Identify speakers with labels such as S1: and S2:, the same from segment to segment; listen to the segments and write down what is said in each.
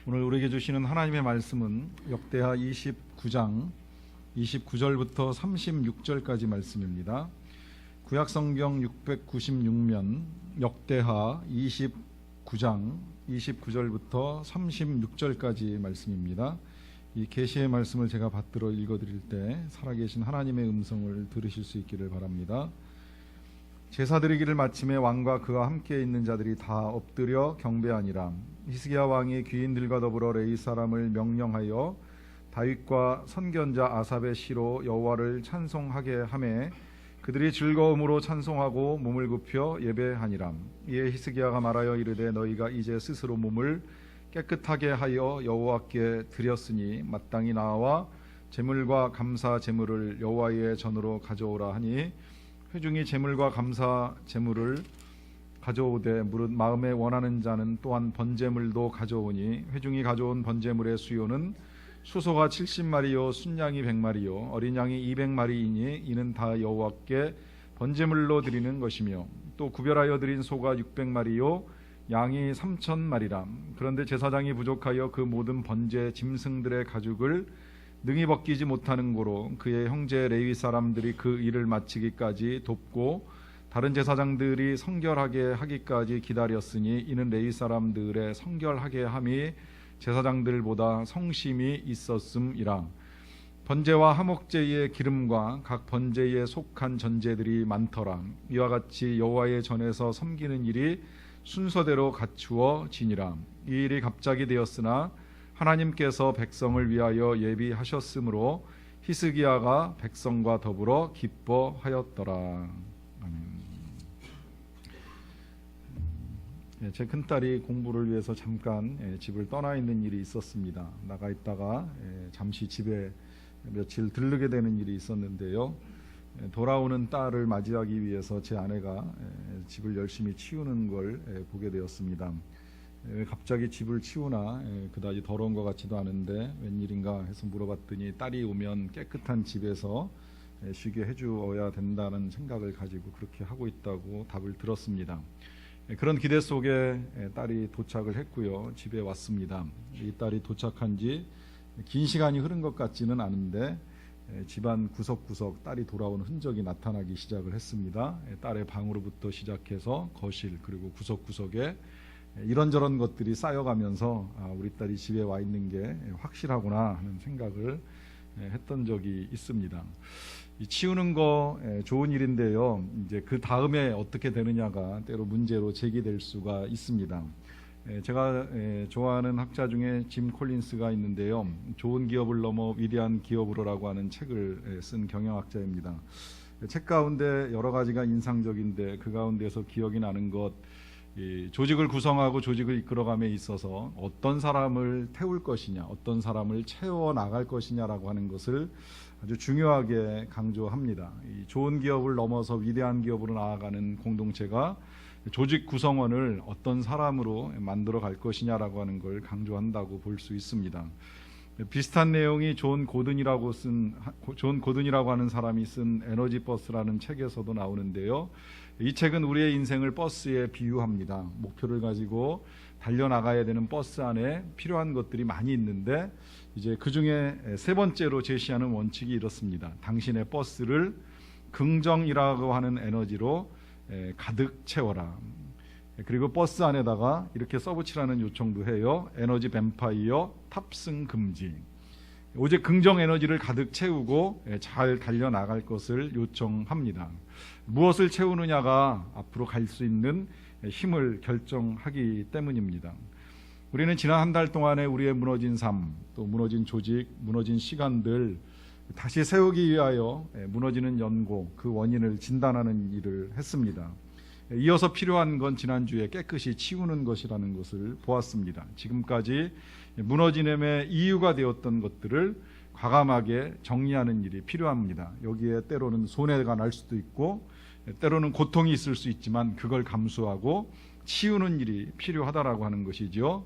S1: 오늘 우리에게 주시는 하나님의 말씀은 역대하 29장 29절부터 36절까지 말씀입니다. 구약성경 696면 역대하 29장 29절부터 36절까지 말씀입니다. 이 계시의 말씀을 제가 받들어 읽어드릴 때 살아계신 하나님의 음성을 들으실 수 있기를 바랍니다. 제사 드리기를 마침에 왕과 그와 함께 있는 자들이 다 엎드려 경배하니라. 히스기야 왕이 귀인들과 더불어 레위 사람을 명령하여 다윗과 선견자 아삽의 시로 여호와를 찬송하게 하매 그들이 즐거움으로 찬송하고 몸을 굽혀 예배하니라. 이에 히스기야가 말하여 이르되 너희가 이제 스스로 몸을 깨끗하게 하여 여호와께 드렸으니 마땅히 나와 제물과 감사 제물을 여호와의 전으로 가져오라 하니 회중이 제물과 감사 제물을 가져오되 무릇 마음에 원하는 자는 또한 번제물도 가져오니 회중이 가져온 번제물의 수요는 수소가 70마리요 순양이 100마리요 어린 양이 200마리이니 이는 다 여호와께 번제물로 드리는 것이며 또 구별하여 드린 소가 600마리요 양이 3,000마리라. 그런데 제사장이 부족하여 그 모든 번제 짐승들의 가죽을 능히 벗기지 못하는 고로 그의 형제 레위 사람들이 그 일을 마치기까지 돕고 다른 제사장들이 성결하게 하기까지 기다렸으니 이는 레위 사람들의 성결하게 함이 제사장들보다 성심이 있었음이라. 번제와 화목제의 기름과 각 번제에 속한 전제들이 많더라. 이와 같이 여호와의 전에서 섬기는 일이 순서대로 갖추어지니라. 이 일이 갑자기 되었으나 하나님께서 백성을 위하여 예비하셨으므로 히스기야가 백성과 더불어 기뻐하였더라. 아멘. 제 큰딸이 공부를 위해서 잠깐 집을 떠나 있는 일이 있었습니다. 나가 있다가 잠시 집에 며칠 들르게 되는 일이 있었는데요. 돌아오는 딸을 맞이하기 위해서 제 아내가 집을 열심히 치우는 걸 보게 되었습니다. 왜 갑자기 집을 치우나 그다지 더러운 것 같지도 않은데 웬일인가 해서 물어봤더니 딸이 오면 깨끗한 집에서 쉬게 해주어야 된다는 생각을 가지고 그렇게 하고 있다고 답을 들었습니다. 그런 기대 속에 딸이 도착을 했고요. 집에 왔습니다. 이 딸이 도착한 지 긴 시간이 흐른 것 같지는 않은데 집안 구석구석 딸이 돌아온 흔적이 나타나기 시작을 했습니다. 딸의 방으로부터 시작해서 거실 그리고 구석구석에 이런저런 것들이 쌓여가면서 우리 딸이 집에 와 있는 게 확실하구나 하는 생각을 했던 적이 있습니다. 이 치우는 거 좋은 일인데요. 이제 그 다음에 어떻게 되느냐가 때로 문제로 제기될 수가 있습니다. 제가 좋아하는 학자 중에 짐 콜린스가 있는데요. 좋은 기업을 넘어 위대한 기업으로라고 하는 책을 쓴 경영학자입니다. 책 가운데 여러 가지가 인상적인데 그 가운데서 기억이 나는 것, 조직을 구성하고 조직을 이끌어감에 있어서 어떤 사람을 태울 것이냐, 어떤 사람을 채워 나갈 것이냐라고 하는 것을 아주 중요하게 강조합니다. 이 좋은 기업을 넘어서 위대한 기업으로 나아가는 공동체가 조직 구성원을 어떤 사람으로 만들어 갈 것이냐라고 하는 걸 강조한다고 볼 수 있습니다. 비슷한 내용이 존 고든이라고 하는 사람이 쓴 에너지 버스라는 책에서도 나오는데요. 이 책은 우리의 인생을 버스에 비유합니다. 목표를 가지고 달려나가야 되는 버스 안에 필요한 것들이 많이 있는데 이제 그 중에 세 번째로 제시하는 원칙이 이렇습니다. 당신의 버스를 긍정이라고 하는 에너지로 가득 채워라. 그리고 버스 안에다가 이렇게 써붙이라는 요청도 해요. 에너지 뱀파이어 탑승 금지. 오직 긍정 에너지를 가득 채우고 잘 달려나갈 것을 요청합니다. 무엇을 채우느냐가 앞으로 갈 수 있는 힘을 결정하기 때문입니다. 우리는 지난 한 달 동안에 우리의 무너진 삶, 또 무너진 조직, 무너진 시간들 다시 세우기 위하여 무너지는 연고, 그 원인을 진단하는 일을 했습니다. 이어서 필요한 건 지난주에 깨끗이 치우는 것이라는 것을 보았습니다. 지금까지 무너짐의 이유가 되었던 것들을 과감하게 정리하는 일이 필요합니다. 여기에 때로는 손해가 날 수도 있고 때로는 고통이 있을 수 있지만 그걸 감수하고 치우는 일이 필요하다라고 하는 것이죠.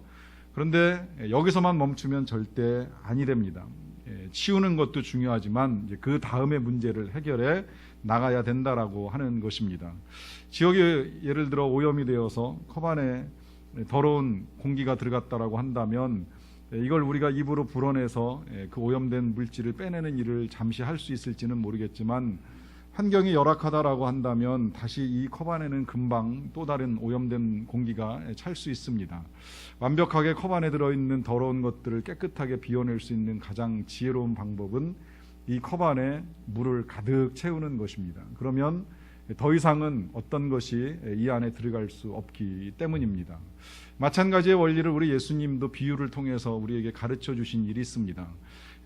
S1: 그런데 여기서만 멈추면 절대 아니 됩니다. 치우는 것도 중요하지만 이제 그 다음에 문제를 해결해 나가야 된다라고 하는 것입니다. 지역이 예를 들어 오염이 되어서 컵 안에 더러운 공기가 들어갔다라고 한다면 이걸 우리가 입으로 불어내서 그 오염된 물질을 빼내는 일을 잠시 할 수 있을지는 모르겠지만, 환경이 열악하다라고 한다면 다시 이 컵 안에는 금방 또 다른 오염된 공기가 찰 수 있습니다. 완벽하게 컵 안에 들어있는 더러운 것들을 깨끗하게 비워낼 수 있는 가장 지혜로운 방법은 이 컵 안에 물을 가득 채우는 것입니다. 그러면 더 이상은 어떤 것이 이 안에 들어갈 수 없기 때문입니다. 마찬가지의 원리를 우리 예수님도 비유를 통해서 우리에게 가르쳐 주신 일이 있습니다.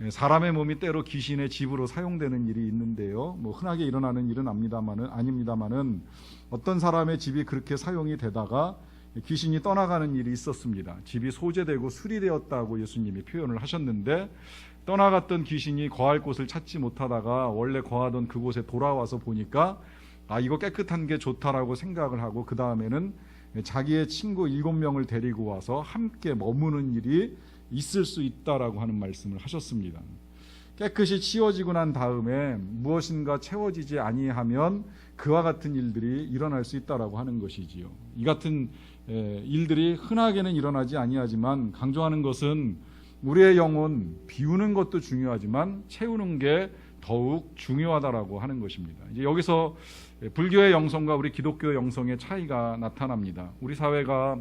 S1: 사람의 몸이 때로 귀신의 집으로 사용되는 일이 있는데요. 흔하게 일어나는 일은 아닙니다만은 어떤 사람의 집이 그렇게 사용이 되다가 귀신이 떠나가는 일이 있었습니다. 집이 소재되고 수리되었다고 예수님이 표현을 하셨는데, 떠나갔던 귀신이 거할 곳을 찾지 못하다가 원래 거하던 그곳에 돌아와서 보니까 이거 깨끗한 게 좋다라고 생각을 하고, 그 다음에는 자기의 친구 7명을 데리고 와서 함께 머무는 일이 있을 수 있다라고 하는 말씀을 하셨습니다. 깨끗이 치워지고 난 다음에 무엇인가 채워지지 아니하면 그와 같은 일들이 일어날 수 있다라고 하는 것이지요. 이 같은 일들이 흔하게는 일어나지 아니하지만, 강조하는 것은 우리의 영혼 비우는 것도 중요하지만 채우는 게 더욱 중요하다라고 하는 것입니다. 이제 여기서 불교의 영성과 우리 기독교의 영성의 차이가 나타납니다. 우리 사회가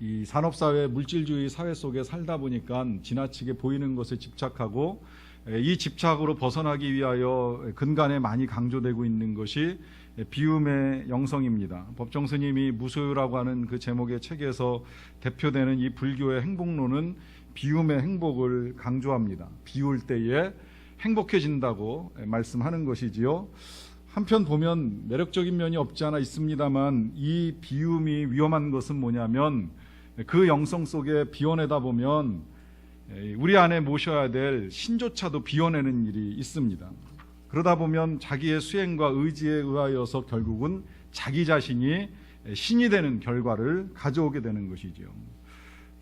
S1: 이 산업사회, 물질주의 사회 속에 살다 보니까 지나치게 보이는 것에 집착하고, 이 집착으로 벗어나기 위하여 근간에 많이 강조되고 있는 것이 비움의 영성입니다. 법정 스님이 무소유라고 하는 그 제목의 책에서 대표되는 이 불교의 행복론은 비움의 행복을 강조합니다. 비울 때에 행복해진다고 말씀하는 것이지요. 한편 보면 매력적인 면이 없지 않아 있습니다만, 이 비움이 위험한 것은 뭐냐면, 그 영성 속에 비워내다 보면 우리 안에 모셔야 될 신조차도 비워내는 일이 있습니다. 그러다 보면 자기의 수행과 의지에 의하여서 결국은 자기 자신이 신이 되는 결과를 가져오게 되는 것이죠.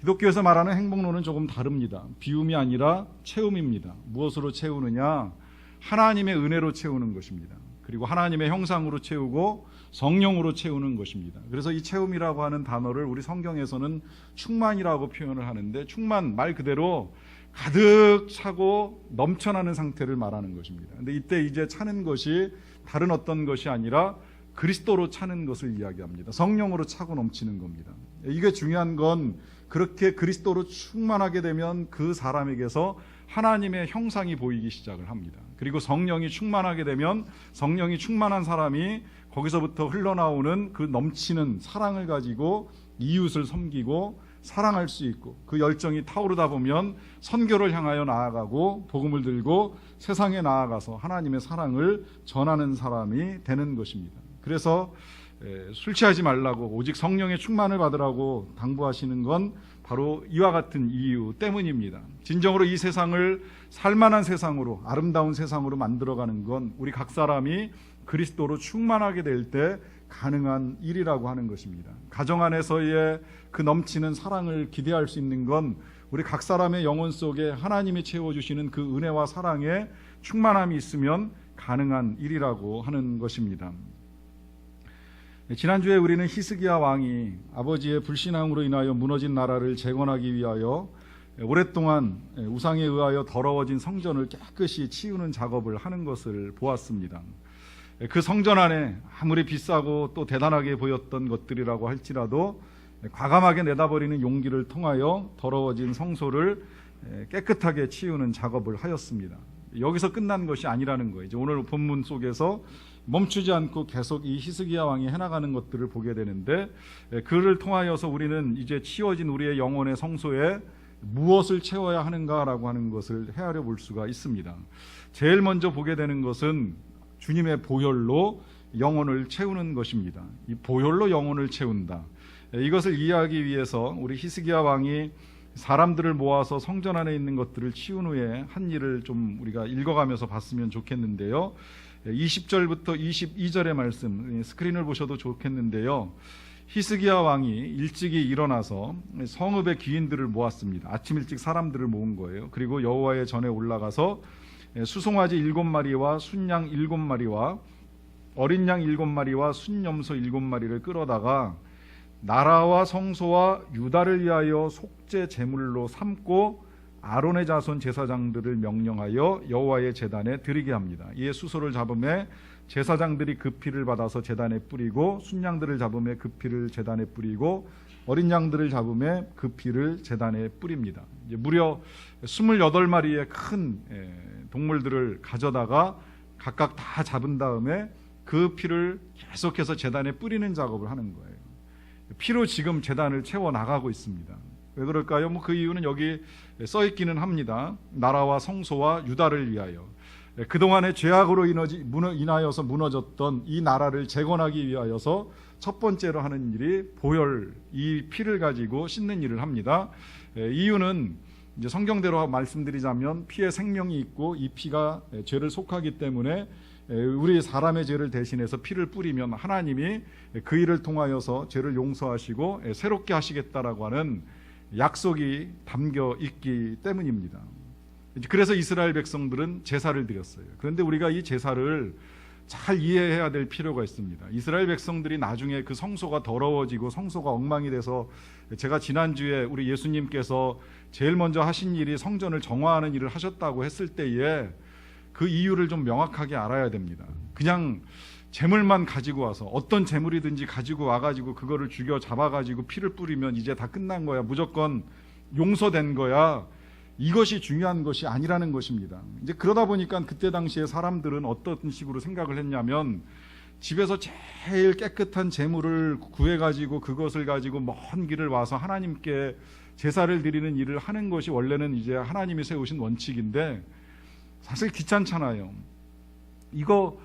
S1: 기독교에서 말하는 행복론은 조금 다릅니다. 비움이 아니라 채움입니다. 무엇으로 채우느냐? 하나님의 은혜로 채우는 것입니다. 그리고 하나님의 형상으로 채우고 성령으로 채우는 것입니다. 그래서 이 채움이라고 하는 단어를 우리 성경에서는 충만이라고 표현을 하는데, 충만 말 그대로 가득 차고 넘쳐나는 상태를 말하는 것입니다. 근데 이때 이제 차는 것이 다른 어떤 것이 아니라 그리스도로 차는 것을 이야기합니다. 성령으로 차고 넘치는 겁니다. 이게 중요한 건, 그렇게 그리스도로 충만하게 되면 그 사람에게서 하나님의 형상이 보이기 시작을 합니다. 그리고 성령이 충만하게 되면 성령이 충만한 사람이 거기서부터 흘러나오는 그 넘치는 사랑을 가지고 이웃을 섬기고 사랑할 수 있고, 그 열정이 타오르다 보면 선교를 향하여 나아가고 복음을 들고 세상에 나아가서 하나님의 사랑을 전하는 사람이 되는 것입니다. 그래서 술 취하지 말라고, 오직 성령의 충만을 받으라고 당부하시는 건 바로 이와 같은 이유 때문입니다. 진정으로 이 세상을 살만한 세상으로, 아름다운 세상으로 만들어가는 건 우리 각 사람이 그리스도로 충만하게 될 때 가능한 일이라고 하는 것입니다. 가정 안에서의 그 넘치는 사랑을 기대할 수 있는 건 우리 각 사람의 영혼 속에 하나님이 채워주시는 그 은혜와 사랑에 충만함이 있으면 가능한 일이라고 하는 것입니다. 지난주에 우리는 히스기야 왕이 아버지의 불신앙으로 인하여 무너진 나라를 재건하기 위하여 오랫동안 우상에 의하여 더러워진 성전을 깨끗이 치우는 작업을 하는 것을 보았습니다. 그 성전 안에 아무리 비싸고 또 대단하게 보였던 것들이라고 할지라도 과감하게 내다버리는 용기를 통하여 더러워진 성소를 깨끗하게 치우는 작업을 하였습니다. 여기서 끝난 것이 아니라는 거예요. 이제 오늘 본문 속에서 멈추지 않고 계속 이 히스기야 왕이 해나가는 것들을 보게 되는데, 그를 통하여서 우리는 이제 치워진 우리의 영혼의 성소에 무엇을 채워야 하는가라고 하는 것을 헤아려 볼 수가 있습니다. 제일 먼저 보게 되는 것은 주님의 보혈로 영혼을 채우는 것입니다. 이 보혈로 영혼을 채운다. 이것을 이해하기 위해서 우리 히스기야 왕이 사람들을 모아서 성전 안에 있는 것들을 치운 후에 한 일을 좀 우리가 읽어가면서 봤으면 좋겠는데요. 20절부터 22절의 말씀 스크린을 보셔도 좋겠는데요. 히스기야 왕이 일찍이 일어나서 성읍의 귀인들을 모았습니다. 아침 일찍 사람들을 모은 거예요. 그리고 여호와의 전에 올라가서 수송아지 7마리와 순양 7마리와 어린 양 7마리와 순염소 7마리를 끌어다가 나라와 성소와 유다를 위하여 속죄 제물로 삼고 아론의 자손 제사장들을 명령하여 여호와의 제단에 드리게 합니다. 이에 수소를 잡음에 제사장들이 그 피를 받아서 제단에 뿌리고 순양들을 잡음에 그 피를 제단에 뿌리고 어린 양들을 잡음에 그 피를 제단에 뿌립니다. 이제 무려 28마리의 큰 동물들을 가져다가 각각 다 잡은 다음에 그 피를 계속해서 제단에 뿌리는 작업을 하는 거예요. 피로 지금 제단을 채워나가고 있습니다. 왜 그럴까요? 그 이유는 여기 써있기는 합니다. 나라와 성소와 유다를 위하여. 그동안의 죄악으로 인하여서 무너졌던 이 나라를 재건하기 위하여서 첫 번째로 하는 일이 보혈, 이 피를 가지고 씻는 일을 합니다. 이유는 이제 성경대로 말씀드리자면 피에 생명이 있고 이 피가 죄를 속하기 때문에 우리 사람의 죄를 대신해서 피를 뿌리면 하나님이 그 일을 통하여서 죄를 용서하시고 새롭게 하시겠다라고 하는 약속이 담겨 있기 때문입니다. 그래서 이스라엘 백성들은 제사를 드렸어요. 그런데 우리가 이 제사를 잘 이해해야 될 필요가 있습니다. 이스라엘 백성들이 나중에 그 성소가 더러워지고 성소가 엉망이 돼서, 제가 지난주에 우리 예수님께서 제일 먼저 하신 일이 성전을 정화하는 일을 하셨다고 했을 때에 그 이유를 좀 명확하게 알아야 됩니다. 그냥 재물만 가지고 와서, 어떤 재물이든지 가지고 와가지고 그거를 죽여 잡아가지고 피를 뿌리면 이제 다 끝난 거야, 무조건 용서된 거야, 이것이 중요한 것이 아니라는 것입니다. 이제 그러다 보니까 그때 당시에 사람들은 어떤 식으로 생각을 했냐면, 집에서 제일 깨끗한 재물을 구해가지고 그것을 가지고 먼 길을 와서 하나님께 제사를 드리는 일을 하는 것이 원래는 이제 하나님이 세우신 원칙인데, 사실 귀찮잖아요. 이거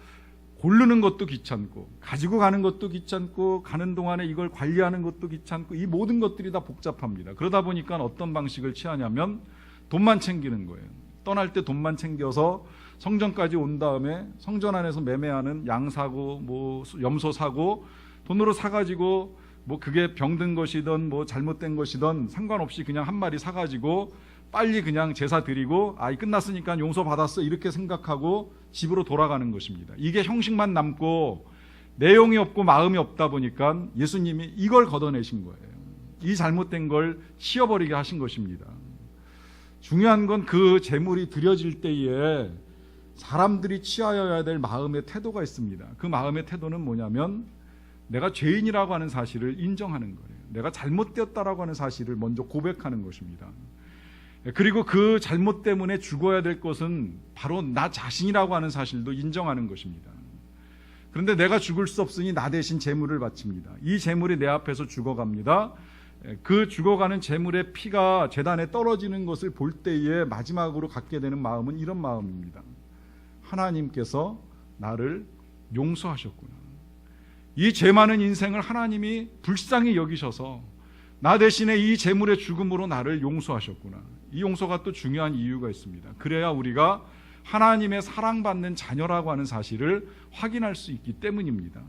S1: 고르는 것도 귀찮고, 가지고 가는 것도 귀찮고, 가는 동안에 이걸 관리하는 것도 귀찮고, 이 모든 것들이 다 복잡합니다. 그러다 보니까 어떤 방식을 취하냐면 돈만 챙기는 거예요. 떠날 때 돈만 챙겨서 성전까지 온 다음에 성전 안에서 매매하는 양 사고, 염소 사고, 돈으로 사가지고 그게 병든 것이든 잘못된 것이든 상관없이 그냥 한 마리 사가지고 빨리 그냥 제사 드리고, 끝났으니까 용서 받았어, 이렇게 생각하고 집으로 돌아가는 것입니다. 이게 형식만 남고 내용이 없고 마음이 없다 보니까 예수님이 이걸 걷어내신 거예요. 이 잘못된 걸 치워버리게 하신 것입니다. 중요한 건 그 제물이 드려질 때에 사람들이 취하여야 될 마음의 태도가 있습니다. 그 마음의 태도는 뭐냐면, 내가 죄인이라고 하는 사실을 인정하는 거예요. 내가 잘못되었다라고 하는 사실을 먼저 고백하는 것입니다. 그리고 그 잘못 때문에 죽어야 될 것은 바로 나 자신이라고 하는 사실도 인정하는 것입니다. 그런데 내가 죽을 수 없으니 나 대신 제물을 바칩니다. 이 제물이 내 앞에서 죽어갑니다. 그 죽어가는 제물의 피가 제단에 떨어지는 것을 볼 때에 마지막으로 갖게 되는 마음은 이런 마음입니다. 하나님께서 나를 용서하셨구나. 이 죄 많은 인생을 하나님이 불쌍히 여기셔서 나 대신에 이 제물의 죽음으로 나를 용서하셨구나. 이 용서가 또 중요한 이유가 있습니다. 그래야 우리가 하나님의 사랑받는 자녀라고 하는 사실을 확인할 수 있기 때문입니다.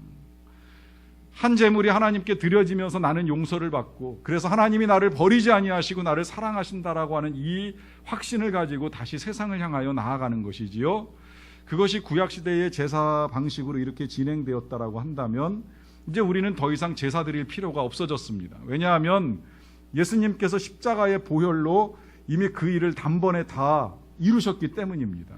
S1: 한 제물이 하나님께 드려지면서 나는 용서를 받고, 그래서 하나님이 나를 버리지 아니하시고 나를 사랑하신다라고 하는 이 확신을 가지고 다시 세상을 향하여 나아가는 것이지요. 그것이 구약시대의 제사 방식으로 이렇게 진행되었다라고 한다면 이제 우리는 더 이상 제사 드릴 필요가 없어졌습니다. 왜냐하면 예수님께서 십자가의 보혈로 이미 그 일을 단번에 다 이루셨기 때문입니다.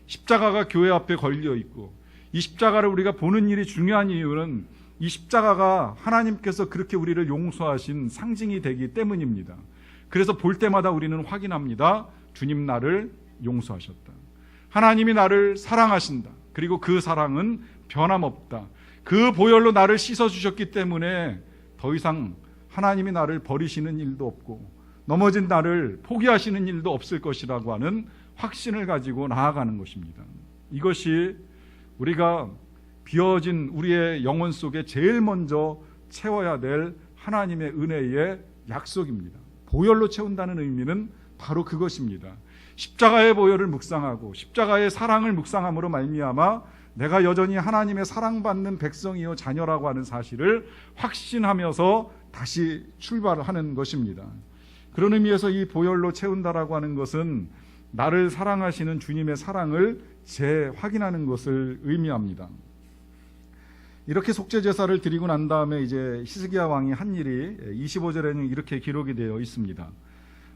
S1: 십자가가 교회 앞에 걸려 있고, 이 십자가를 우리가 보는 일이 중요한 이유는 이 십자가가 하나님께서 그렇게 우리를 용서하신 상징이 되기 때문입니다. 그래서 볼 때마다 우리는 확인합니다. 주님 나를 용서하셨다. 하나님이 나를 사랑하신다. 그리고 그 사랑은 변함없다. 그 보혈로 나를 씻어주셨기 때문에 더 이상 하나님이 나를 버리시는 일도 없고 넘어진 나를 포기하시는 일도 없을 것이라고 하는 확신을 가지고 나아가는 것입니다. 이것이 우리가 비어진 우리의 영혼 속에 제일 먼저 채워야 될 하나님의 은혜의 약속입니다. 보혈로 채운다는 의미는 바로 그것입니다. 십자가의 보혈을 묵상하고 십자가의 사랑을 묵상함으로 말미암아 내가 여전히 하나님의 사랑받는 백성이요 자녀라고 하는 사실을 확신하면서 다시 출발하는 것입니다. 그런 의미에서 이 보혈로 채운다라고 하는 것은 나를 사랑하시는 주님의 사랑을 재확인하는 것을 의미합니다. 이렇게 속죄 제사를 드리고 난 다음에 이제 히스기야 왕이 한 일이 25절에는 이렇게 기록이 되어 있습니다.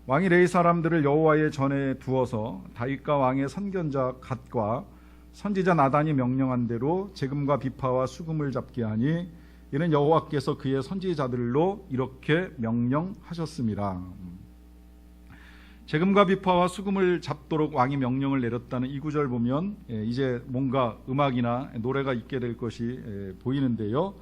S1: 왕이 레위 사람들을 여호와의 전에 두어서 다윗과 왕의 선견자 갓과 선지자 나단이 명령한 대로 재금과 비파와 수금을 잡게 하니 이는 여호와께서 그의 선지자들로 이렇게 명령하셨습니다. 재금과 비파와 수금을 잡도록 왕이 명령을 내렸다는 이 구절 보면 이제 뭔가 음악이나 노래가 있게 될 것이 보이는데요.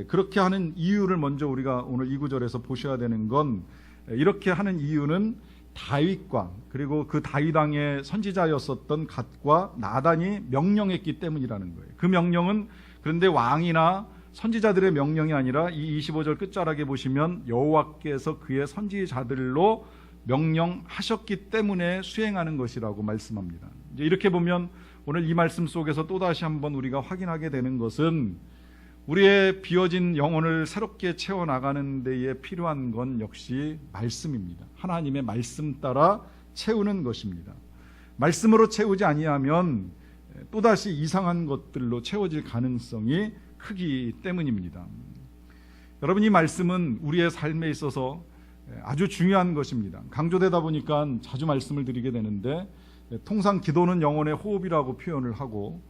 S1: 그렇게 하는 이유를 먼저 우리가 오늘 이 구절에서 보셔야 되는 건, 이렇게 하는 이유는 다윗과 그리고 그 다윗 왕의 선지자였었던 갓과 나단이 명령했기 때문이라는 거예요. 그 명령은 그런데 왕이나 선지자들의 명령이 아니라 이 25절 끝자락에 보시면 여호와께서 그의 선지자들로 명령하셨기 때문에 수행하는 것이라고 말씀합니다. 이제 이렇게 보면 오늘 이 말씀 속에서 또다시 한번 우리가 확인하게 되는 것은 우리의 비어진 영혼을 새롭게 채워나가는 데에 필요한 건 역시 말씀입니다. 하나님의 말씀 따라 채우는 것입니다. 말씀으로 채우지 아니하면 또다시 이상한 것들로 채워질 가능성이 크기 때문입니다. 여러분, 이 말씀은 우리의 삶에 있어서 아주 중요한 것입니다. 강조되다 보니까 자주 말씀을 드리게 되는데, 통상 기도는 영혼의 호흡이라고 표현을 하고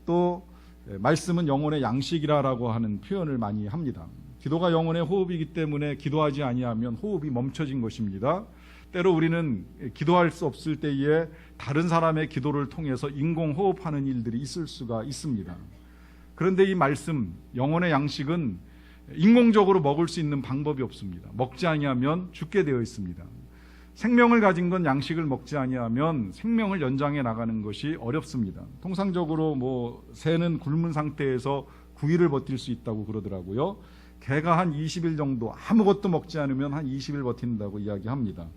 S1: 또 말씀은 영혼의 양식이라고 하는 표현을 많이 합니다. 기도가 영혼의 호흡이기 때문에 기도하지 아니하면 호흡이 멈춰진 것입니다. 때로 우리는 기도할 수 없을 때에 다른 사람의 기도를 통해서 인공호흡하는 일들이 있을 수가 있습니다. 그런데 이 말씀, 영혼의 양식은 인공적으로 먹을 수 있는 방법이 없습니다. 먹지 아니하면 죽게 되어 있습니다. 생명을 가진 건 양식을 먹지 아니하면 생명을 연장해 나가는 것이 어렵습니다. 통상적으로 새는 굶은 상태에서 9일을 버틸 수 있다고 그러더라고요. 개가 한 20일 정도 아무것도 먹지 않으면 한 20일 버틴다고 이야기합니다.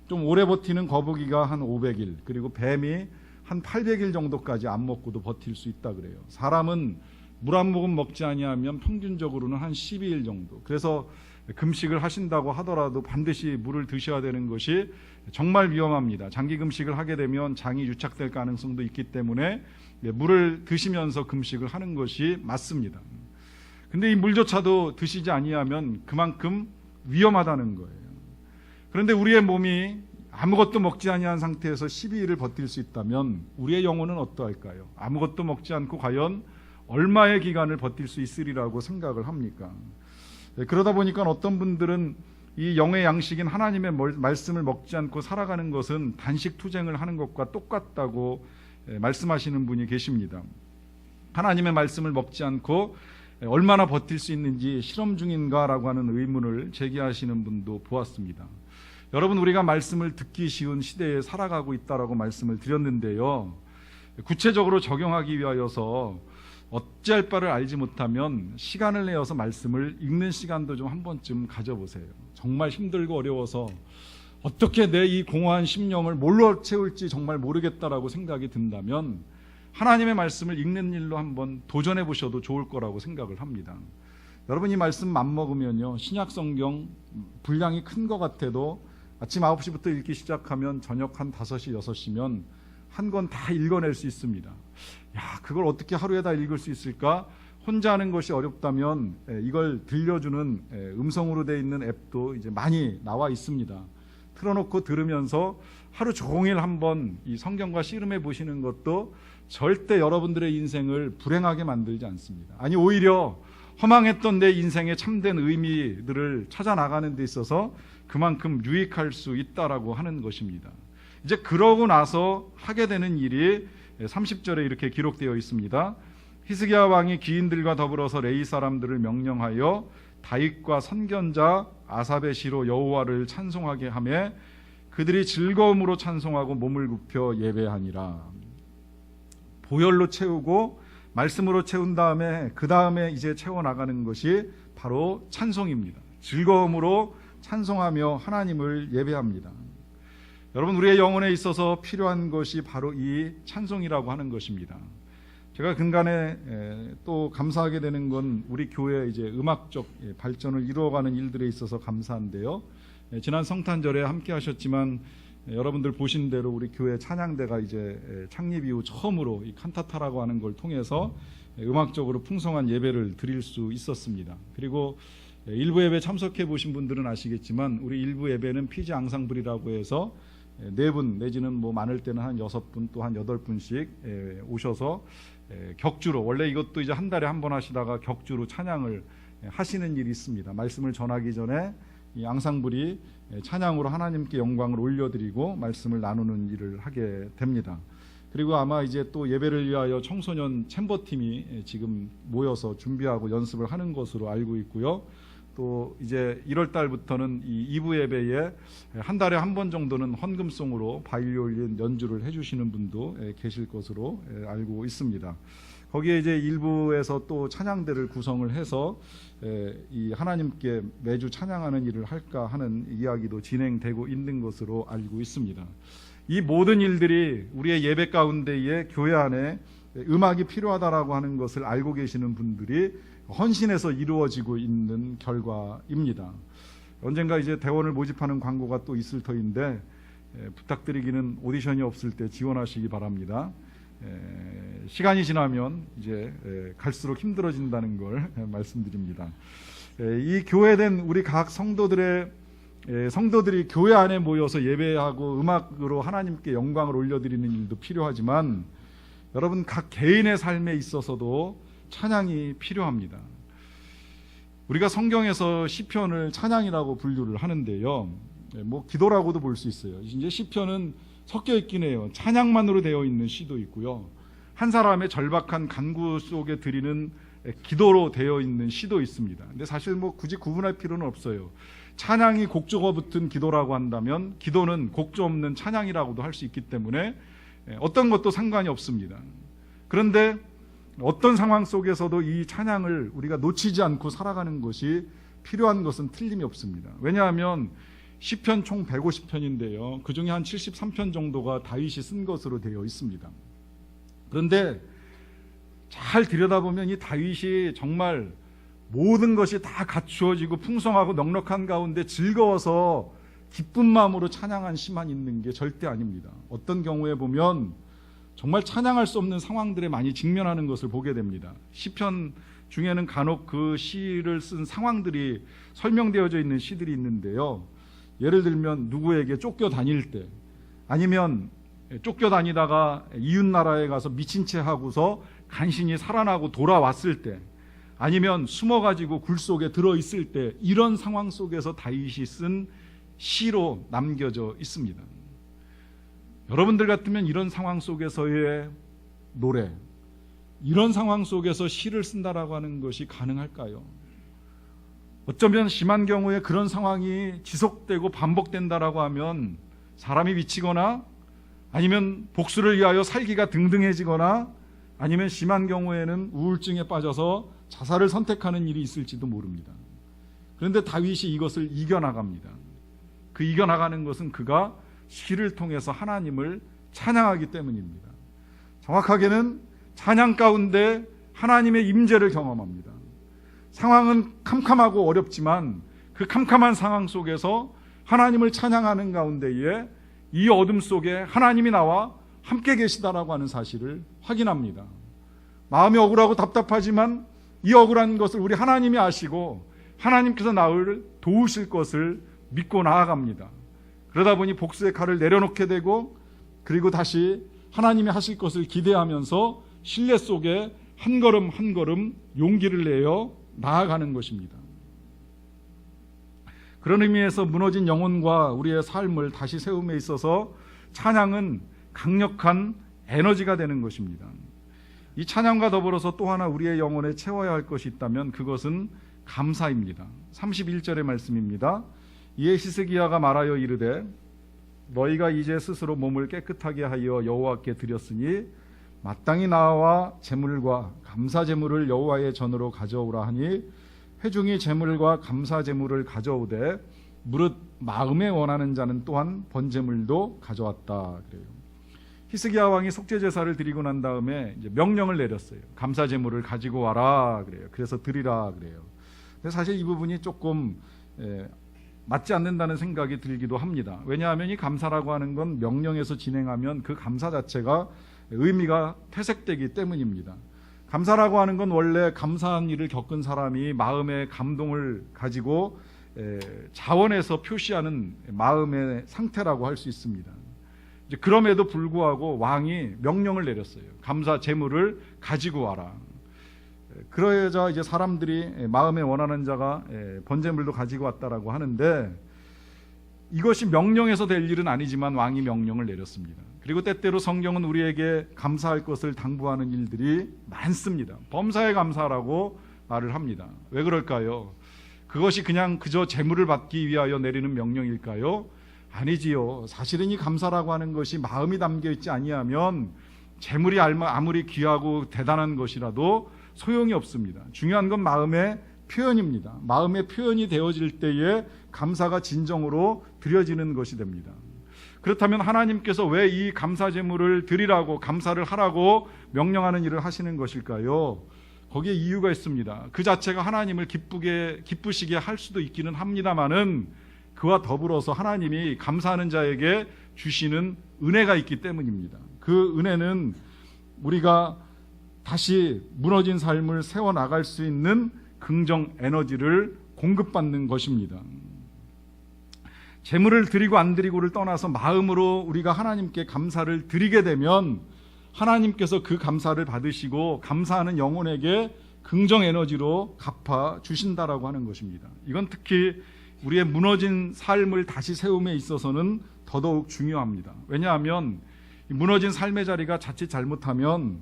S1: 좀 오래 버티는 거북이가 한 500일, 그리고 뱀이 한 800일 정도까지 안 먹고도 버틸 수 있다 그래요. 사람은 물 한 모금 먹지 아니하면 평균적으로는 한 12일 정도. 그래서 금식을 하신다고 하더라도 반드시 물을 드셔야 되는 것이 정말 위험합니다. 장기 금식을 하게 되면 장이 유착될 가능성도 있기 때문에 물을 드시면서 금식을 하는 것이 맞습니다. 근데 이 물조차도 드시지 아니하면 그만큼 위험하다는 거예요. 그런데 우리의 몸이 아무것도 먹지 아니한 상태에서 12일을 버틸 수 있다면 우리의 영혼은 어떠할까요? 아무것도 먹지 않고 과연 얼마의 기간을 버틸 수 있으리라고 생각을 합니까? 그러다 보니까 어떤 분들은 이 영의 양식인 하나님의 말씀을 먹지 않고 살아가는 것은 단식 투쟁을 하는 것과 똑같다고 말씀하시는 분이 계십니다. 하나님의 말씀을 먹지 않고 얼마나 버틸 수 있는지 실험 중인가라고 하는 의문을 제기하시는 분도 보았습니다. 여러분, 우리가 말씀을 듣기 쉬운 시대에 살아가고 있다라고 말씀을 드렸는데요. 구체적으로 적용하기 위하여서 어찌할 바를 알지 못하면 시간을 내어서 말씀을 읽는 시간도 좀 한 번쯤 가져보세요. 정말 힘들고 어려워서 어떻게 내 이 공허한 심령을 뭘로 채울지 정말 모르겠다라고 생각이 든다면 하나님의 말씀을 읽는 일로 한번 도전해 보셔도 좋을 거라고 생각을 합니다. 여러분, 이 말씀 맘먹으면요, 신약 성경 분량이 큰 것 같아도 아침 9시부터 읽기 시작하면 저녁 한 5시, 6시면 한 권 다 읽어낼 수 있습니다. 그걸 어떻게 하루에 다 읽을 수 있을까? 혼자 하는 것이 어렵다면 이걸 들려주는 음성으로 되어 있는 앱도 이제 많이 나와 있습니다. 틀어놓고 들으면서 하루 종일 한번 이 성경과 씨름해 보시는 것도 절대 여러분들의 인생을 불행하게 만들지 않습니다. 아니, 오히려 허망했던 내 인생의 참된 의미들을 찾아 나가는 데 있어서 그만큼 유익할 수 있다라고 하는 것입니다. 이제 그러고 나서 하게 되는 일이 30절에 이렇게 기록되어 있습니다. 히스기야 왕이 기인들과 더불어서 레위 사람들을 명령하여 다윗과 선견자 아삽의 시로 여호와를 찬송하게 하며 그들이 즐거움으로 찬송하고 몸을 굽혀 예배하니라. 보혈로 채우고 말씀으로 채운 다음에 그 다음에 이제 채워나가는 것이 바로 찬송입니다. 즐거움으로 찬송하며 하나님을 예배합니다. 여러분, 우리의 영혼에 있어서 필요한 것이 바로 이 찬송이라고 하는 것입니다. 제가 근간에 또 감사하게 되는 건 우리 교회 이제 음악적 발전을 이루어가는 일들에 있어서 감사한데요. 지난 성탄절에 함께 하셨지만 여러분들 보신 대로 우리 교회 찬양대가 이제 창립 이후 처음으로 이 칸타타라고 하는 걸 통해서 음악적으로 풍성한 예배를 드릴 수 있었습니다. 그리고 일부 예배 참석해 보신 분들은 아시겠지만 우리 일부 예배는 피지 앙상블이라고 해서 4분 내지는 뭐 많을 때는 한 6분 또 한 8분씩 오셔서 격주로, 원래 이것도 이제 한 달에 한 번 하시다가 격주로 찬양을 하시는 일이 있습니다. 말씀을 전하기 전에 이 앙상블이 찬양으로 하나님께 영광을 올려드리고 말씀을 나누는 일을 하게 됩니다. 그리고 아마 이제 또 예배를 위하여 청소년 챔버팀이 지금 모여서 준비하고 연습을 하는 것으로 알고 있고요. 또 이제 1월 달부터는 이 2부 예배에 한 달에 한 번 정도는 헌금송으로 바이올린 연주를 해주시는 분도 계실 것으로 알고 있습니다. 거기에 이제 일부에서 또 찬양대를 구성을 해서 이 하나님께 매주 찬양하는 일을 할까 하는 이야기도 진행되고 있는 것으로 알고 있습니다. 이 모든 일들이 우리의 예배 가운데에 교회 안에 음악이 필요하다라고 하는 것을 알고 계시는 분들이 헌신해서 이루어지고 있는 결과입니다. 언젠가 이제 대원을 모집하는 광고가 또 있을 터인데 부탁드리기는 오디션이 없을 때 지원하시기 바랍니다. 시간이 지나면 이제 갈수록 힘들어진다는 걸 말씀드립니다. 이 교회된 우리 각 성도들이 교회 안에 모여서 예배하고 음악으로 하나님께 영광을 올려드리는 일도 필요하지만 여러분 각 개인의 삶에 있어서도 찬양이 필요합니다. 우리가 성경에서 시편을 찬양이라고 분류를 하는데요, 뭐 기도라고도 볼 수 있어요. 이제 시편은 섞여 있긴 해요. 찬양만으로 되어 있는 시도 있고요, 한 사람의 절박한 간구 속에 드리는 기도로 되어 있는 시도 있습니다. 근데 사실 뭐 굳이 구분할 필요는 없어요. 찬양이 곡조가 붙은 기도라고 한다면 기도는 곡조 없는 찬양이라고도 할 수 있기 때문에 어떤 것도 상관이 없습니다. 그런데 어떤 상황 속에서도 이 찬양을 우리가 놓치지 않고 살아가는 것이 필요한 것은 틀림이 없습니다. 왜냐하면 시편 총 150편인데요 그 중에 한 73편 정도가 다윗이 쓴 것으로 되어 있습니다. 그런데 잘 들여다보면 이 다윗이 정말 모든 것이 다 갖추어지고 풍성하고 넉넉한 가운데 즐거워서 기쁜 마음으로 찬양한 시만 있는 게 절대 아닙니다. 어떤 경우에 보면 정말 찬양할 수 없는 상황들에 많이 직면하는 것을 보게 됩니다. 시편 중에는 간혹 그 시를 쓴 상황들이 설명되어져 있는 시들이 있는데요, 예를 들면 누구에게 쫓겨다닐 때, 아니면 쫓겨다니다가 이웃나라에 가서 미친 채 하고서 간신히 살아나고 돌아왔을 때, 아니면 숨어가지고 굴 속에 들어있을 때, 이런 상황 속에서 다윗이 쓴 시로 남겨져 있습니다. 여러분들 같으면 이런 상황 속에서의 노래, 이런 상황 속에서 시를 쓴다라고 하는 것이 가능할까요? 어쩌면 심한 경우에 그런 상황이 지속되고 반복된다라고 하면 사람이 미치거나 아니면 복수를 위하여 살기가 등등해지거나 아니면 심한 경우에는 우울증에 빠져서 자살을 선택하는 일이 있을지도 모릅니다. 그런데 다윗이 이것을 이겨나갑니다. 그 이겨나가는 것은 그가 시를 통해서 하나님을 찬양하기 때문입니다. 정확하게는 찬양 가운데 하나님의 임재를 경험합니다. 상황은 캄캄하고 어렵지만 그 캄캄한 상황 속에서 하나님을 찬양하는 가운데에 이 어둠 속에 하나님이 나와 함께 계시다라고 하는 사실을 확인합니다. 마음이 억울하고 답답하지만 이 억울한 것을 우리 하나님이 아시고 하나님께서 나를 도우실 것을 믿고 나아갑니다. 그러다 보니 복수의 칼을 내려놓게 되고 그리고 다시 하나님이 하실 것을 기대하면서 신뢰 속에 한 걸음 한 걸음 용기를 내어 나아가는 것입니다. 그런 의미에서 무너진 영혼과 우리의 삶을 다시 세움에 있어서 찬양은 강력한 에너지가 되는 것입니다. 이 찬양과 더불어서 또 하나 우리의 영혼에 채워야 할 것이 있다면 그것은 감사입니다. 31절의 말씀입니다. 이에 히스기야가 말하여 이르되 너희가 이제 스스로 몸을 깨끗하게 하여 여호와께 드렸으니 마땅히 나와 제물과 감사 제물을 여호와의 전으로 가져오라 하니 회중이 제물과 감사 제물을 가져오되 무릇 마음에 원하는 자는 또한 번제물도 가져왔다 그래요. 히스기야 왕이 속죄 제사를 드리고 난 다음에 이제 명령을 내렸어요. 감사 제물을 가지고 와라 그래요. 그래서 드리라 그래요. 근데 사실 이 부분이 조금 맞지 않는다는 생각이 들기도 합니다. 왜냐하면 이 감사라고 하는 건 명령에서 진행하면 그 감사 자체가 의미가 퇴색되기 때문입니다. 감사라고 하는 건 원래 감사한 일을 겪은 사람이 마음의 감동을 가지고 자원에서 표시하는 마음의 상태라고 할 수 있습니다. 이제 그럼에도 불구하고 왕이 명령을 내렸어요. 감사 제물을 가지고 와라. 그러자 이제 사람들이 마음에 원하는 자가 번제물도 가지고 왔다라고 하는데, 이것이 명령에서 될 일은 아니지만 왕이 명령을 내렸습니다. 그리고 때때로 성경은 우리에게 감사할 것을 당부하는 일들이 많습니다. 범사에 감사라고 말을 합니다. 왜 그럴까요? 그것이 그저 제물을 받기 위하여 내리는 명령일까요? 아니지요. 사실은 이 감사라고 하는 것이 마음이 담겨 있지 아니하면 제물이 아무리 귀하고 대단한 것이라도 소용이 없습니다. 중요한 건 마음의 표현입니다. 마음의 표현이 되어질 때에 감사가 진정으로 드려지는 것이 됩니다. 그렇다면 하나님께서 왜 이 감사 제물을 드리라고, 감사를 하라고 명령하는 일을 하시는 것일까요? 거기에 이유가 있습니다. 그 자체가 하나님을 기쁘시게 할 수도 있기는 합니다만은, 그와 더불어서 하나님이 감사하는 자에게 주시는 은혜가 있기 때문입니다. 그 은혜는 우리가 다시 무너진 삶을 세워나갈 수 있는 긍정 에너지를 공급받는 것입니다. 제물을 드리고 안 드리고를 떠나서 마음으로 우리가 하나님께 감사를 드리게 되면 하나님께서 그 감사를 받으시고 감사하는 영혼에게 긍정 에너지로 갚아 주신다라고 하는 것입니다. 이건 특히 우리의 무너진 삶을 다시 세움에 있어서는 더더욱 중요합니다. 왜냐하면 무너진 삶의 자리가 자칫 잘못하면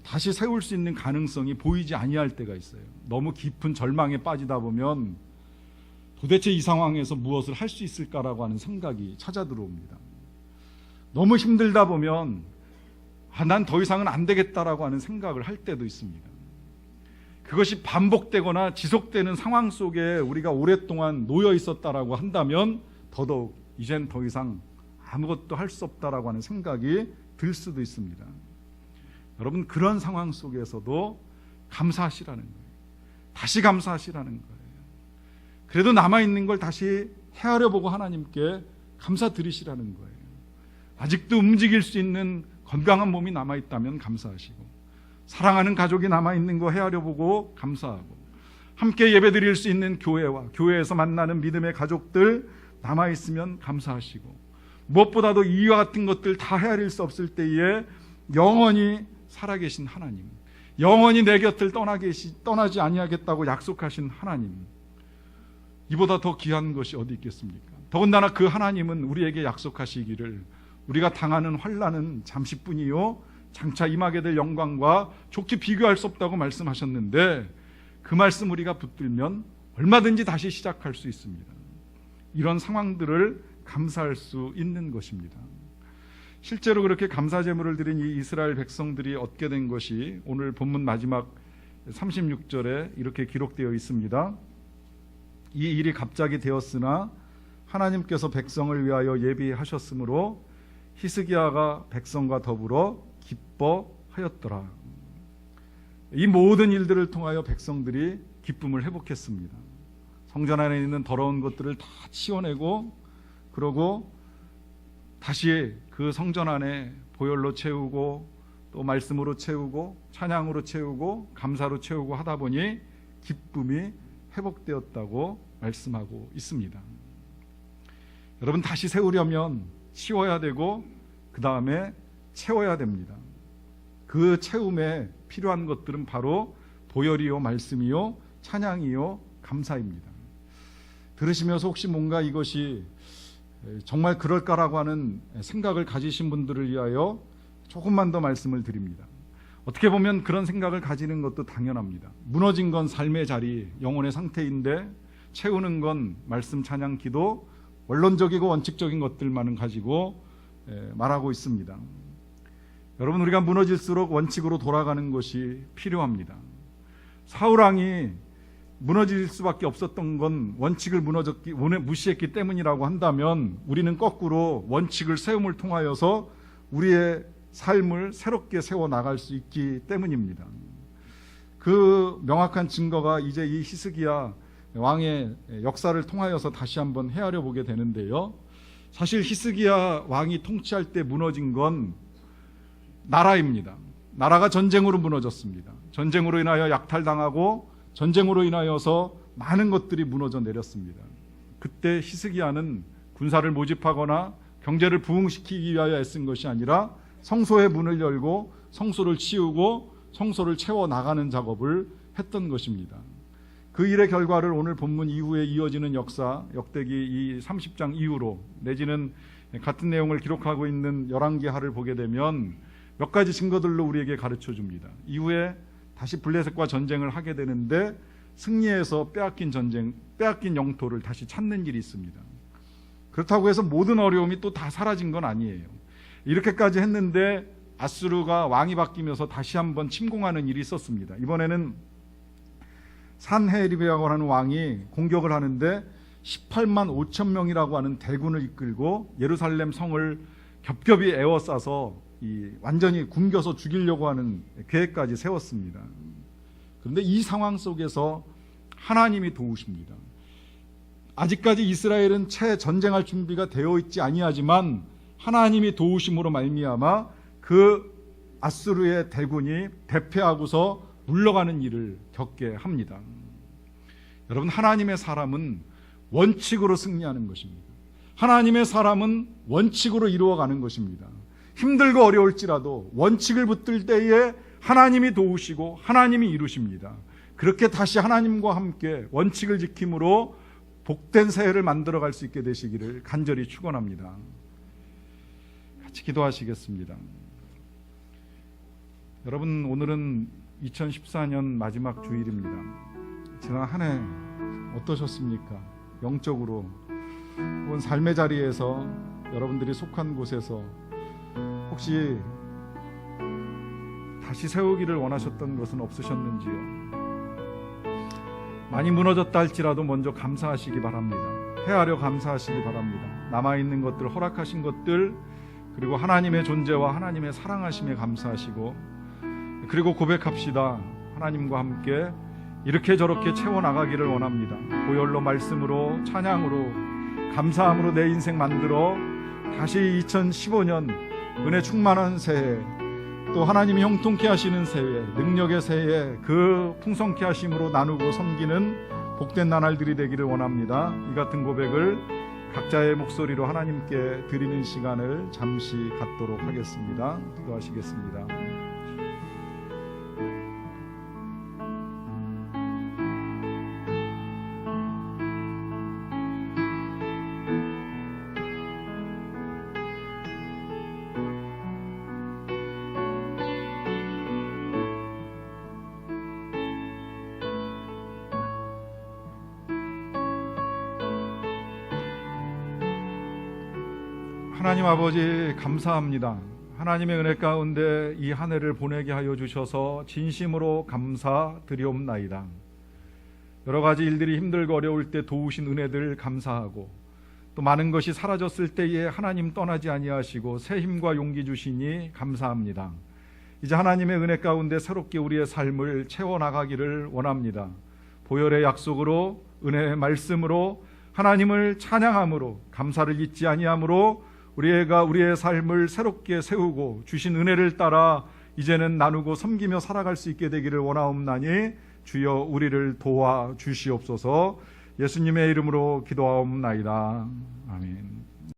S1: 다시 세울 수 있는 가능성이 보이지 아니할 때가 있어요. 너무 깊은 절망에 빠지다 보면 도대체 이 상황에서 무엇을 할 수 있을까라고 하는 생각이 찾아 들어옵니다. 너무 힘들다 보면 난 더 이상은 안 되겠다라고 하는 생각을 할 때도 있습니다. 그것이 반복되거나 지속되는 상황 속에 우리가 오랫동안 놓여 있었다라고 한다면 더더욱 이젠 더 이상 아무것도 할 수 없다라고 하는 생각이 들 수도 있습니다. 여러분, 그런 상황 속에서도 감사하시라는 거예요. 다시 감사하시라는 거예요. 그래도 남아있는 걸 다시 헤아려 보고 하나님께 감사드리시라는 거예요. 아직도 움직일 수 있는 건강한 몸이 남아있다면 감사하시고, 사랑하는 가족이 남아있는 거 헤아려 보고 감사하고, 함께 예배드릴 수 있는 교회와 교회에서 만나는 믿음의 가족들 남아있으면 감사하시고, 무엇보다도 이와 같은 것들 다 헤아릴 수 없을 때에 영원히 살아계신 하나님, 영원히 내 곁을 떠나지 아니하겠다고 약속하신 하나님, 이보다 더 귀한 것이 어디 있겠습니까? 더군다나 그 하나님은 우리에게 약속하시기를 우리가 당하는 환난은 잠시뿐이요 장차 임하게 될 영광과 좋게 비교할 수 없다고 말씀하셨는데, 그 말씀 우리가 붙들면 얼마든지 다시 시작할 수 있습니다. 이런 상황들을 감사할 수 있는 것입니다. 실제로 그렇게 감사 제물을 드린 이 이스라엘 백성들이 얻게 된 것이 오늘 본문 마지막 36절에 이렇게 기록되어 있습니다. 이 일이 갑자기 되었으나 하나님께서 백성을 위하여 예비하셨으므로 히스기야가 백성과 더불어 기뻐하였더라. 이 모든 일들을 통하여 백성들이 기쁨을 회복했습니다. 성전 안에 있는 더러운 것들을 다 치워내고, 그러고 다시 그 성전 안에 보혈로 채우고, 또 말씀으로 채우고, 찬양으로 채우고, 감사로 채우고 하다 보니 기쁨이 회복되었다고 말씀하고 있습니다. 여러분, 다시 세우려면 치워야 되고 그 다음에 채워야 됩니다. 그 채움에 필요한 것들은 바로 보혈이요, 말씀이요, 찬양이요, 감사입니다. 들으시면서 혹시 뭔가 이것이 정말 그럴까라고 하는 생각을 가지신 분들을 위하여 조금만 더 말씀을 드립니다. 어떻게 보면 그런 생각을 가지는 것도 당연합니다. 무너진 건 삶의 자리, 영혼의 상태인데 채우는 건 말씀, 찬양, 기도, 원론적이고 원칙적인 것들만은 가지고 말하고 있습니다. 여러분, 우리가 무너질수록 원칙으로 돌아가는 것이 필요합니다. 사울왕이 무너질 수밖에 없었던 건 원칙을 무시했기 때문이라고 한다면, 우리는 거꾸로 원칙을 세움을 통하여서 우리의 삶을 새롭게 세워나갈 수 있기 때문입니다. 그 명확한 증거가 이제 이 히스기야 왕의 역사를 통하여서 다시 한번 헤아려 보게 되는데요. 사실 히스기야 왕이 통치할 때 무너진 건 나라입니다. 나라가 전쟁으로 무너졌습니다. 전쟁으로 인하여 약탈당하고 전쟁으로 인하여서 많은 것들이 무너져 내렸습니다. 그때 히스기야는 군사를 모집하거나 경제를 부흥시키기 위하여 애쓴 것이 아니라 성소의 문을 열고 성소를 치우고 성소를 채워나가는 작업을 했던 것입니다. 그 일의 결과를 오늘 본문 이후에 이어지는 역사, 역대기 이 30장 이후로 내지는 같은 내용을 기록하고 있는 열왕기하를 보게 되면 몇 가지 증거들로 우리에게 가르쳐 줍니다. 이후에 다시 블레셋과 전쟁을 하게 되는데 승리해서 빼앗긴 영토를 다시 찾는 일이 있습니다. 그렇다고 해서 모든 어려움이 또 다 사라진 건 아니에요. 이렇게까지 했는데 아수르가 왕이 바뀌면서 다시 한번 침공하는 일이 있었습니다. 이번에는 산헤립이라고 하는 왕이 공격을 하는데 18만 5천 명이라고 하는 대군을 이끌고 예루살렘 성을 겹겹이 에워싸서 완전히 굶겨서 죽이려고 하는 계획까지 세웠습니다. 그런데 이 상황 속에서 하나님이 도우십니다. 아직까지 이스라엘은 채 전쟁할 준비가 되어 있지 아니하지만 하나님이 도우심으로 말미암아 그 아수르의 대군이 대패하고서 물러가는 일을 겪게 합니다. 여러분, 하나님의 사람은 원칙으로 승리하는 것입니다. 하나님의 사람은 원칙으로 이루어가는 것입니다. 힘들고 어려울지라도 원칙을 붙들 때에 하나님이 도우시고 하나님이 이루십니다. 그렇게 다시 하나님과 함께 원칙을 지킴으로 복된 새해를 만들어갈 수 있게 되시기를 간절히 축원합니다. 같이 기도하시겠습니다. 여러분, 오늘은 2014년 마지막 주일입니다. 지난 한 해 어떠셨습니까? 영적으로 혹은 삶의 자리에서 여러분들이 속한 곳에서 혹시 다시 세우기를 원하셨던 것은 없으셨는지요? 많이 무너졌다 할지라도 먼저 감사하시기 바랍니다. 헤아려 감사하시기 바랍니다. 남아있는 것들, 허락하신 것들, 그리고 하나님의 존재와 하나님의 사랑하심에 감사하시고, 그리고 고백합시다. 하나님과 함께 이렇게 저렇게 채워나가기를 원합니다. 보혈로, 말씀으로, 찬양으로, 감사함으로 내 인생 만들어 다시 2015년 은혜 충만한 새해, 또 하나님이 형통케 하시는 새해, 능력의 새해, 그 풍성케 하심으로 나누고 섬기는 복된 나날들이 되기를 원합니다. 이 같은 고백을 각자의 목소리로 하나님께 드리는 시간을 잠시 갖도록 하겠습니다. 기도하시겠습니다. 하나님 아버지, 감사합니다. 하나님의 은혜 가운데 이 한 해를 보내게 하여 주셔서 진심으로 감사드리옵나이다. 여러 가지 일들이 힘들고 어려울 때 도우신 은혜들 감사하고, 또 많은 것이 사라졌을 때에 하나님 떠나지 아니하시고 새 힘과 용기 주시니 감사합니다. 이제 하나님의 은혜 가운데 새롭게 우리의 삶을 채워나가기를 원합니다. 보혈의 약속으로, 은혜의 말씀으로, 하나님을 찬양함으로, 감사를 잊지 아니함으로 우리가 우리의 삶을 새롭게 세우고 주신 은혜를 따라 이제는 나누고 섬기며 살아갈 수 있게 되기를 원하옵나니 주여 우리를 도와 주시옵소서. 예수님의 이름으로 기도하옵나이다. 아멘.